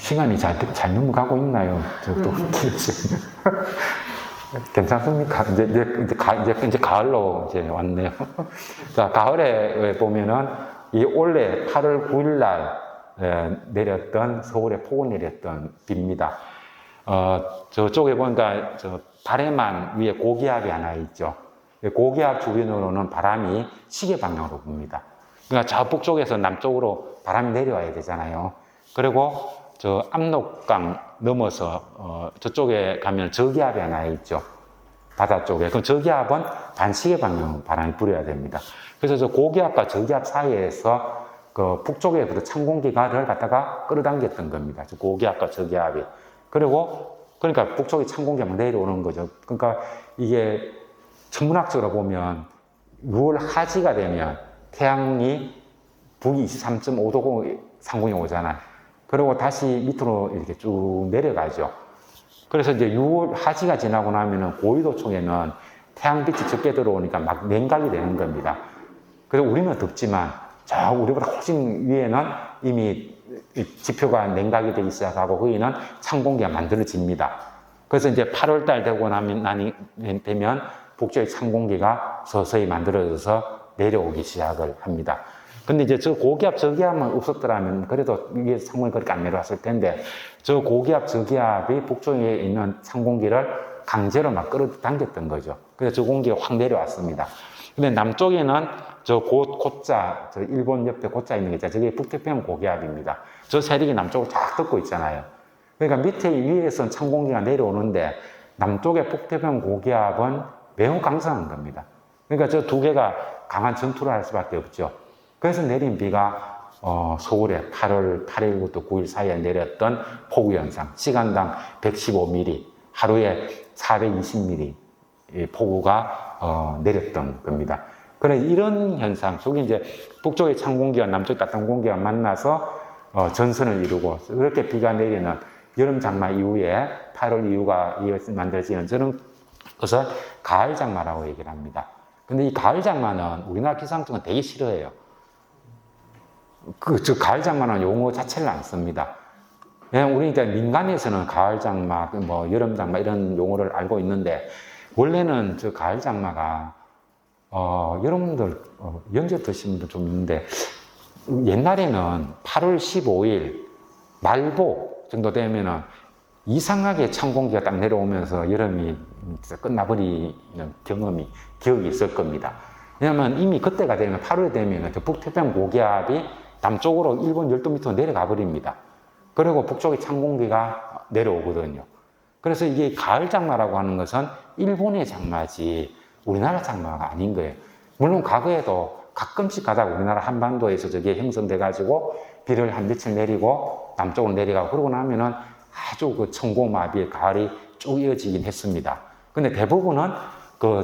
시간이 잘 넘어가고 있나요? 저도 괜찮습니까? 이제 가을로 이제 왔네요. 자, 가을에 보면은 이 올해 8월 9일 날 내렸던 서울에 폭우 내렸던 비입니다. 저쪽에 보니까 저 발해만 위에 고기압이 하나 있죠. 고기압 주변으로는 바람이 시계 방향으로 붑니다. 그러니까 저 북쪽에서 남쪽으로 바람이 내려와야 되잖아요. 그리고 저 압록강 넘어서 저쪽에 가면 저기압이 하나 있죠. 바다 쪽에. 그럼 저기압은 반시계 방향으로 바람이 불어야 됩니다. 그래서 저 고기압과 저기압 사이에서 그 북쪽에부터 찬 공기가를 갖다가 끌어당겼던 겁니다. 저 고기압과 저기압이. 그러니까 북쪽에 찬 공기가 막 내려오는 거죠. 그러니까 이게 천문학적으로 보면 6월 하지가 되면 태양이 북위 23.5도 상공에 오잖아요. 그리고 다시 밑으로 이렇게 쭉 내려가죠. 그래서 이제 6월 하지가 지나고 나면은 고위도 쪽에는 태양빛이 적게 들어오니까 막 냉각이 되는 겁니다. 그래서 우리는 덥지만 저 우리보다 훨씬 위에는 이미 지표가 냉각이 되기 시작하고 거기는 찬 공기가 만들어집니다. 그래서 이제 8월달 되고 되면 북쪽의 찬 공기가 서서히 만들어져서 내려오기 시작을 합니다. 근데 이제 저 고기압, 저기압만 없었더라면 그래도 이게 상공이 그렇게 안 내려왔을 텐데 저 고기압, 저기압이 북쪽에 있는 찬 공기를 강제로 막 끌어당겼던 거죠. 그래서 저 공기가 확 내려왔습니다. 근데 남쪽에는 저 고자, 저 일본 옆에 고자 있는 게 있잖아요. 저게 북태평양 고기압입니다. 저 세력이 남쪽으로 쫙 덮고 있잖아요. 그러니까 밑에 위에선 찬 공기가 내려오는데 남쪽의 북태평양 고기압은 매우 강성한 겁니다. 그러니까 저 두 개가 강한 전투를 할 수밖에 없죠. 그래서 내린 비가 서울에 8월 8일부터 9일 사이에 내렸던 폭우 현상, 시간당 115mm, 하루에 420mm 폭우가 내렸던 겁니다. 그래서 이런 현상 속에 이제 북쪽의 찬 공기와 남쪽 따뜻한 공기가 만나서 전선을 이루고 그렇게 비가 내리는 여름 장마 이후에 8월 이후가 만들어지는 저런 것을 가을 장마라고 얘기를 합니다. 근데 이 가을 장마는 우리나라 기상청은 되게 싫어해요. 저 가을 장마는 용어 자체를 안 씁니다. 왜냐면 우리 이제 민간에서는 가을 장마, 뭐 여름 장마 이런 용어를 알고 있는데 원래는 저 가을 장마가 여러분들 연세 드신 분들 좀 있는데 옛날에는 8월 15일 말복 정도 되면은 이상하게 찬 공기가 딱 내려오면서 여름이 끝나버리는 기억이 있을 겁니다. 왜냐면 이미 그때가 되면 8월에 되면 북태평양 고기압이 남쪽으로 일본 열도 밑으로 내려가 버립니다. 그리고 북쪽에 찬 공기가 내려오거든요. 그래서 이게 가을 장마라고 하는 것은 일본의 장마지 우리나라 장마가 아닌 거예요. 물론 과거에도 가끔씩 가다가 우리나라 한반도에서 저게 형성돼 가지고 비를 한 며칠 내리고 남쪽으로 내려가고 그러고 나면은 아주 그 천고마비의 가을이 쭉 이어지긴 했습니다. 근데 대부분은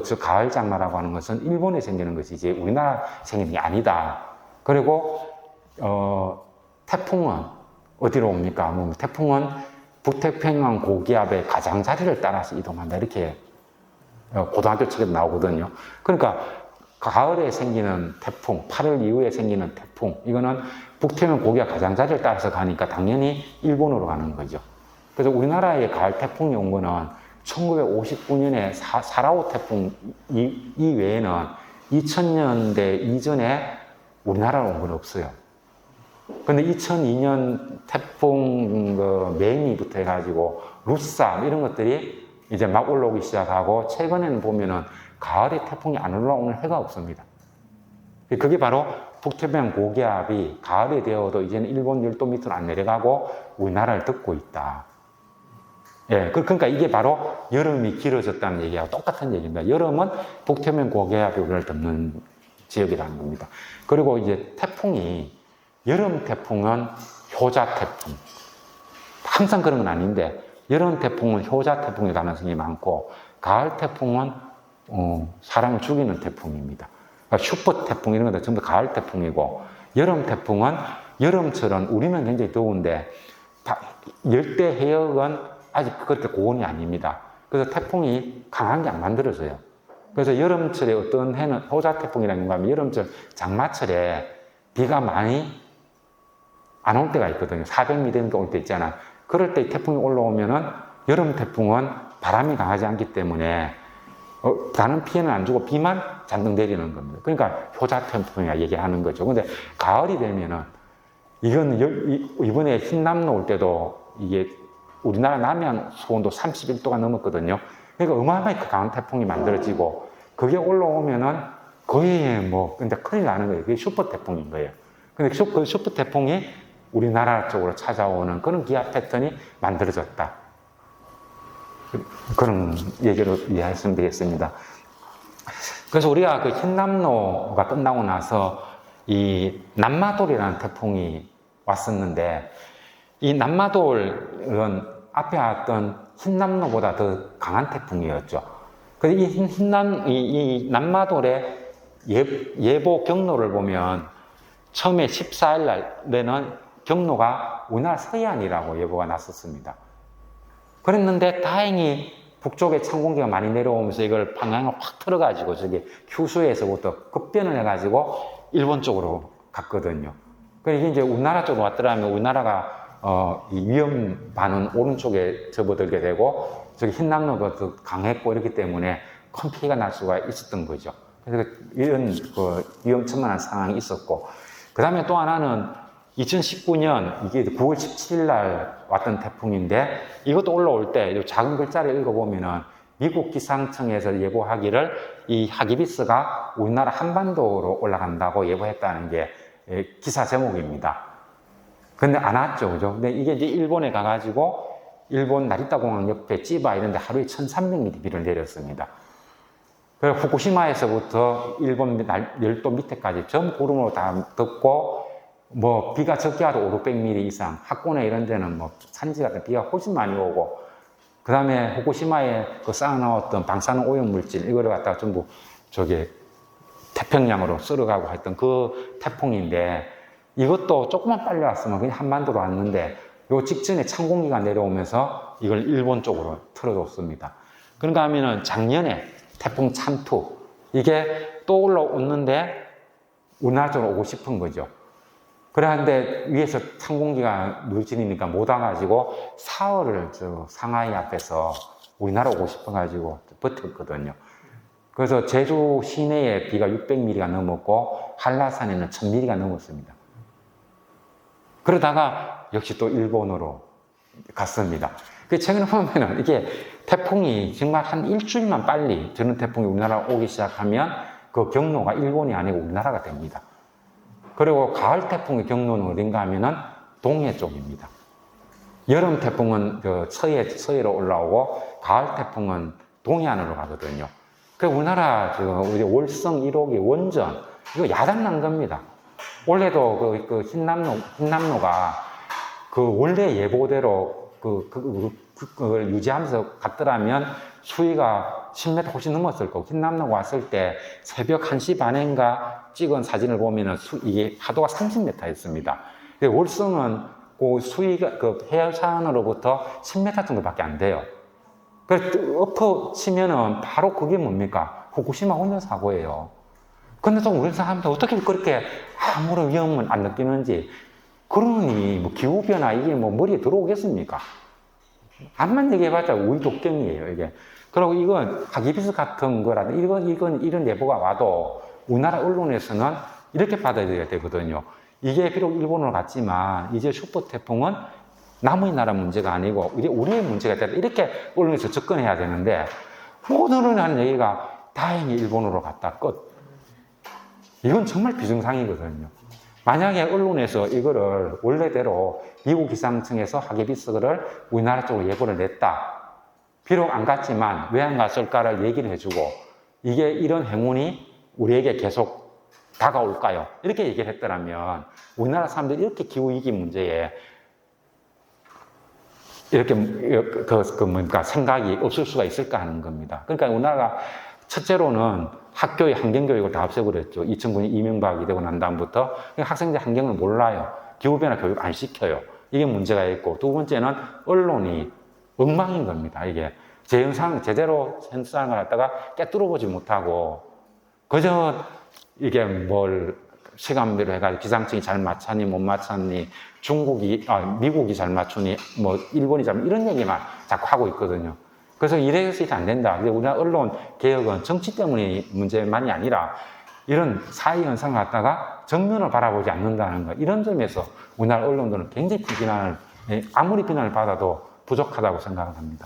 저 가을 장마라고 하는 것은 일본에 생기는 것이지 우리나라 생기는 게 아니다. 그리고 태풍은 어디로 옵니까? 태풍은 북태평양 고기압의 가장자리를 따라서 이동한다. 이렇게 고등학교 책에도 나오거든요. 그러니까 가을에 생기는 태풍, 8월 이후에 생기는 태풍, 이거는 북태평양 고기압 가장자리를 따라서 가니까 당연히 일본으로 가는 거죠. 그래서 우리나라의 가을 태풍이 온 거는 1959년에 사라오 태풍 이외에는 2000년대 이전에 우리나라로 온 건 없어요. 근데 2002년 태풍 매미부터 해가지고 루사 이런 것들이 이제 막 올라오기 시작하고 최근에는 보면은 가을에 태풍이 안 올라오는 해가 없습니다. 그게 바로 북태평양 고기압이 가을이 되어도 이제는 일본 열도 밑으로 안 내려가고 우리나라를 덮고 있다. 예, 그러니까 이게 바로 여름이 길어졌다는 얘기하고 똑같은 얘기입니다. 여름은 북태평양 고기압이 우리를 덮는 지역이라는 겁니다. 그리고 이제 태풍이 여름 태풍은 효자 태풍. 항상 그런 건 아닌데 여름 태풍은 효자 태풍의 가능성이 많고 가을 태풍은 사람을 죽이는 태풍입니다. 그러니까 슈퍼 태풍 이런 것들 전부 가을 태풍이고 여름 태풍은 여름처럼 우리는 굉장히 더운데 열대 해역은 아직 그렇게 고온이 아닙니다. 그래서 태풍이 강한 게 안 만들어져요. 그래서 여름철에 어떤 해는 효자 태풍이라는 거 하면 여름철 장마철에 비가 많이 안 올 때가 있거든요. 400mm 올 때 있잖아. 그럴 때 태풍이 올라오면은 여름 태풍은 바람이 강하지 않기 때문에 다른 피해는 안 주고 비만 잔뜩 내리는 겁니다. 그러니까 효자 태풍이라 얘기하는 거죠. 근데 가을이 되면은 이번에 흰남노 올 때도 이게 우리나라 남해안 수온도 31도가 넘었거든요. 그러니까 어마어마하게 강한 태풍이 만들어지고 그게 올라오면은 거의 뭐 근데 큰일 나는 거예요. 그게 슈퍼 태풍인 거예요. 근데 그 슈퍼 태풍이 우리나라 쪽으로 찾아오는 그런 기압 패턴이 만들어졌다. 그런 얘기로 이해하시면 되겠습니다. 그래서 우리가 그 흰남노가 끝나고 나서 이 남마돌이라는 태풍이 왔었는데 이 남마돌은 앞에 왔던 흰남노보다 더 강한 태풍이었죠. 그래서 이 남마돌의 예보 경로를 보면 처음에 14일 날에는 경로가 우리나라 서해안이라고 예보가 났었습니다. 그랬는데 다행히 북쪽에 찬 공기가 많이 내려오면서 이걸 방향을 확 틀어가지고 저기 휴수에서부터 급변을 해가지고 일본 쪽으로 갔거든요. 그래서 이게 이제 우리나라 쪽으로 왔더라면 우리나라가 이 위험 반은 오른쪽에 접어들게 되고 저기 흰남노가 더 강했고 이렇기 때문에 큰 피해가 날 수가 있었던 거죠. 그래서 이런 그 위험천만한 상황이 있었고 그 다음에 또 하나는 2019년 이게 9월 17일 날 왔던 태풍인데 이것도 올라올 때 작은 글자를 읽어보면은 미국 기상청에서 예보하기를 이 하기비스가 우리나라 한반도로 올라간다고 예보했다는 게 기사 제목입니다. 근데 안 왔죠, 그죠? 근데 이게 이제 일본에 가가지고 일본 나리타 공항 옆에 찌바 이런 데 하루에 1300mm 비를 내렸습니다. 그리고 후쿠시마에서부터 일본 열도 밑에까지 전 구름으로 다 덮고 뭐 비가 적게 와도 500~600mm 이상, 하코네 이런 데는 뭐 산지 같은 비가 훨씬 많이 오고 그 다음에 후쿠시마에 그 쌓아놓았던 방사능 오염 물질 이거를 갖다가 전부 저기 태평양으로 쓸어가고 했던 그 태풍인데 이것도 조금만 빨리 왔으면 그냥 한반도로 왔는데 요 직전에 찬 공기가 내려오면서 이걸 일본 쪽으로 틀어줬습니다. 그런가 하면은 작년에 태풍 참투 이게 또 올라오는데 우리나라 쪽으로 오고 싶은 거죠. 그런데 위에서 찬 공기가 누진이니까 못 와가지고 4월을 저 상하이 앞에서 우리나라 오고 싶어가지고 버텼거든요. 그래서 제주 시내에 비가 600mm가 넘었고 한라산에는 1000mm가 넘었습니다. 그러다가 역시 또 일본으로 갔습니다. 최근에 보면은 이게 태풍이 정말 한 일주일만 빨리 저런 태풍이 우리나라 오기 시작하면 그 경로가 일본이 아니고 우리나라가 됩니다. 그리고 가을 태풍의 경로는 어딘가 하면은 동해 쪽입니다. 여름 태풍은 그 서해로 올라오고 가을 태풍은 동해안으로 가거든요. 우리나라 우리 월성 1호기 원전 이거 야단난 겁니다. 원래도 그 흰남노가 그 원래 예보대로 그걸 유지하면서 갔더라면 수위가 10m 훨씬 넘었을 거고 흰남노가 왔을 때 새벽 1시 반인가 찍은 사진을 보면은 이게 파도가 30m였습니다. 월성은 그 수위가 그 해상으로부터 10m 정도밖에 안 돼요. 그래서 엎어치면은 바로 그게 뭡니까? 후쿠시마 원전 사고예요. 근데 또 우리 사람들 어떻게 그렇게 아무런 위험을 안 느끼는지 그러니 뭐 기후변화 이게 뭐 머리에 들어오겠습니까? 암만 얘기해봤자 우리 독경이에요, 이게. 그리고 이건 하기비스 같은 거라든 이런 예보가 와도 우리나라 언론에서는 이렇게 받아들여야 되거든요. 이게 비록 일본으로 갔지만 이제 슈퍼 태풍은 남의 나라 문제가 아니고 이제 우리의 문제가 되다. 이렇게 언론에서 접근해야 되는데 모두는 하는 얘기가 다행히 일본으로 갔다 끝. 이건 정말 비정상이거든요. 만약에 언론에서 이거를 원래대로 미국 기상청에서 하기비스를 우리나라 쪽으로 예보를 냈다. 비록 안 갔지만 왜 안 갔을까를 얘기를 해주고 이게 이런 행운이 우리에게 계속 다가올까요? 이렇게 얘기를 했더라면 우리나라 사람들이 이렇게 기후위기 문제에 이렇게 생각이 없을 수가 있을까 하는 겁니다. 그러니까 우리나라가 첫째로는 학교의 환경교육을 다 없애버렸죠. 2009년 이명박이 되고 난 다음부터 학생들 환경을 몰라요. 기후변화 교육 안 시켜요. 이게 문제가 있고 두 번째는 언론이 엉망인 겁니다. 이게 제대로 현상을 갖다가 깨뚫어보지 못하고 그저 이게 뭘 시간별로 해가지고 기상청이 잘 맞췄니, 못 맞췄니, 미국이 잘 맞추니, 뭐, 일본이 잘, 이런 얘기만 자꾸 하고 있거든요. 그래서 이래서 안 된다. 근데 우리나라 언론 개혁은 정치 때문에 문제만이 아니라 이런 사회 현상을 갖다가 정면을 바라보지 않는다는 것. 이런 점에서 우리나라 언론들은 굉장히 아무리 비난을 받아도 부족하다고 생각을 합니다.